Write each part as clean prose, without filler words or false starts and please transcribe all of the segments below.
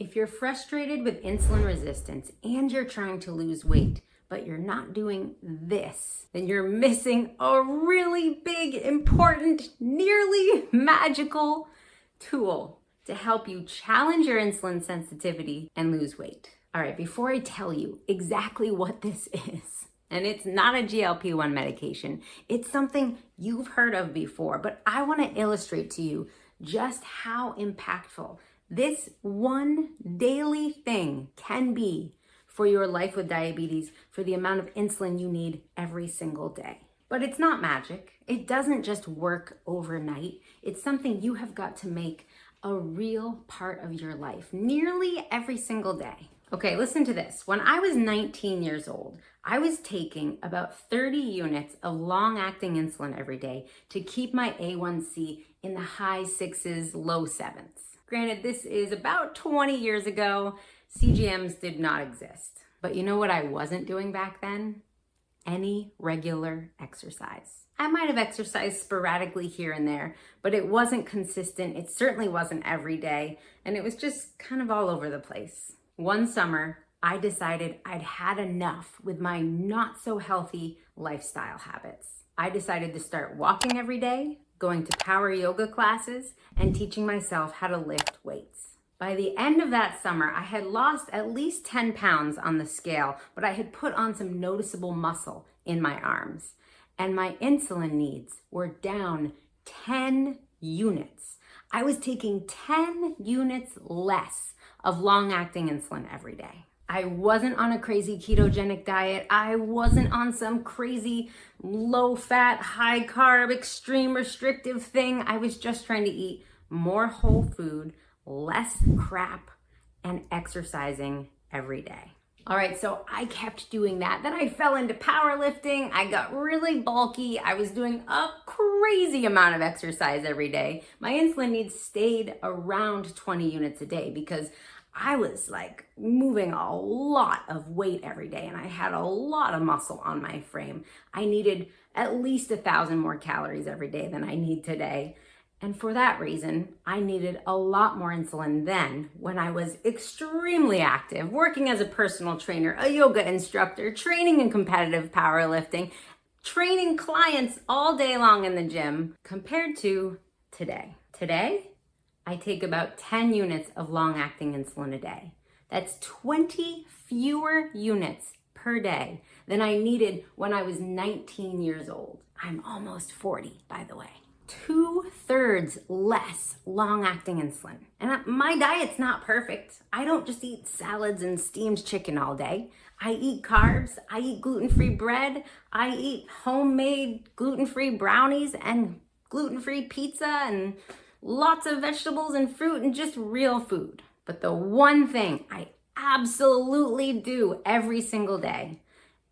If you're frustrated with insulin resistance and you're trying to lose weight, but you're not doing this, then you're missing a really big, important, nearly magical tool to help you challenge your insulin sensitivity and lose weight. All right, before I tell you exactly what this is, and it's not a GLP-1 medication, it's something you've heard of before, but I want to illustrate to you just how impactful this one daily thing can be for your life with diabetes, for the amount of insulin you need every single day. But it's not magic. It doesn't just work overnight. It's something you have got to make a real part of your life nearly every single day. Okay, listen to this. When I was 19 years old, I was taking about 30 units of long-acting insulin every day to keep my A1C in the high 6s, low 7s. Granted, this is about 20 years ago. CGMs did not exist. But you know what I wasn't doing back then? Any regular exercise. I might have exercised sporadically here and there, but it wasn't consistent. It certainly wasn't every day, and it was just kind of all over the place. One summer, I decided I'd had enough with my not so healthy lifestyle habits. I decided to start walking every day, going to power yoga classes, and teaching myself how to lift weights. By the end of that summer, I had lost at least 10 pounds on the scale, but I had put on some noticeable muscle in my arms. And my insulin needs were down 10 units. I was taking 10 units less of long-acting insulin every day. I wasn't on a crazy ketogenic diet. I wasn't on some crazy low-fat, high-carb, extreme restrictive thing. I was just trying to eat more whole food, less crap, and exercising every day. All right, so I kept doing that. Then I fell into powerlifting. I got really bulky. I was doing a crazy amount of exercise every day. My insulin needs stayed around 20 units a day because I was like moving a lot of weight every day and I had a lot of muscle on my frame. I needed at least 1,000 more calories every day than I need today. And for that reason, I needed a lot more insulin then when I was extremely active, working as a personal trainer, a yoga instructor, training in competitive powerlifting, training clients all day long in the gym, compared to today. Today, I take about 10 units of long-acting insulin a day. That's 20 fewer units per day than I needed when I was 19 years old. I'm almost 40, by the way. 2/3 less long-acting insulin. And my diet's not perfect. I don't just eat salads and steamed chicken all day. I eat carbs, I eat gluten-free bread, I eat homemade gluten-free brownies and gluten-free pizza and lots of vegetables and fruit and just real food. But the one thing I absolutely do every single day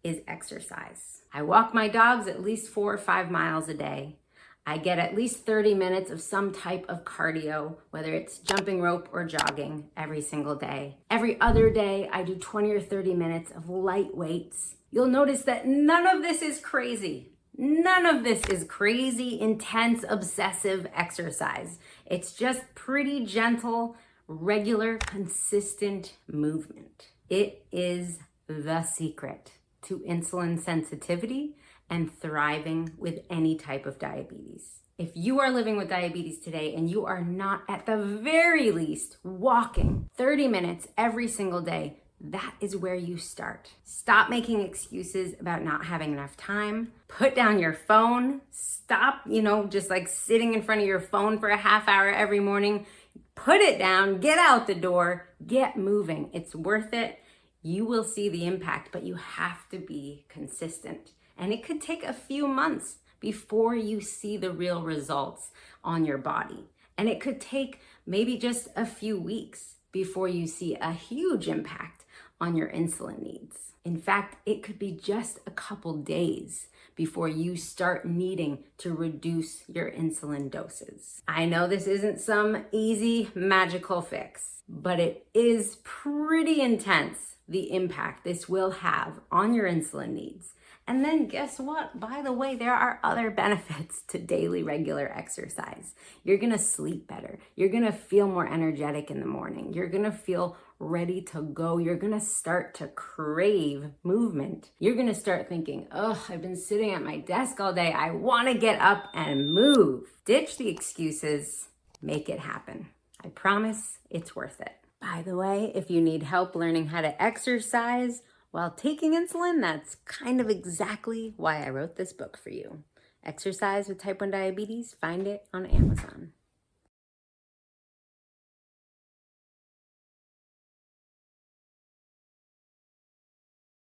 is exercise. I walk my dogs at least 4 or 5 miles a day. I get at least 30 minutes of some type of cardio, whether it's jumping rope or jogging every single day. Every other day, I do 20 or 30 minutes of light weights. You'll notice that none of this is crazy. None of this is crazy, intense, obsessive exercise. It's just pretty gentle, regular, consistent movement. It is the secret to insulin sensitivity and thriving with any type of diabetes. If you are living with diabetes today and you are not at the very least walking 30 minutes every single day, that is where you start. Stop making excuses about not having enough time. Put down your phone. Stop, just like sitting in front of your phone for a half hour every morning. Put it down, get out the door, get moving. It's worth it. You will see the impact, but you have to be consistent. And it could take a few months before you see the real results on your body. And it could take maybe just a few weeks before you see a huge impact on your insulin needs. In fact, it could be just a couple days before you start needing to reduce your insulin doses. I know this isn't some easy magical fix, but it is pretty intense, the impact this will have on your insulin needs And then guess what? By the way, there are other benefits to daily regular exercise. You're gonna sleep better. You're gonna feel more energetic in the morning. You're gonna feel ready to go. You're gonna start to crave movement. You're gonna start thinking, oh, I've been sitting at my desk all day. I wanna get up and move. Ditch the excuses, make it happen. I promise it's worth it. By the way, if you need help learning how to exercise while taking insulin, that's kind of exactly why I wrote this book for you. Exercise with Type 1 Diabetes, find it on Amazon.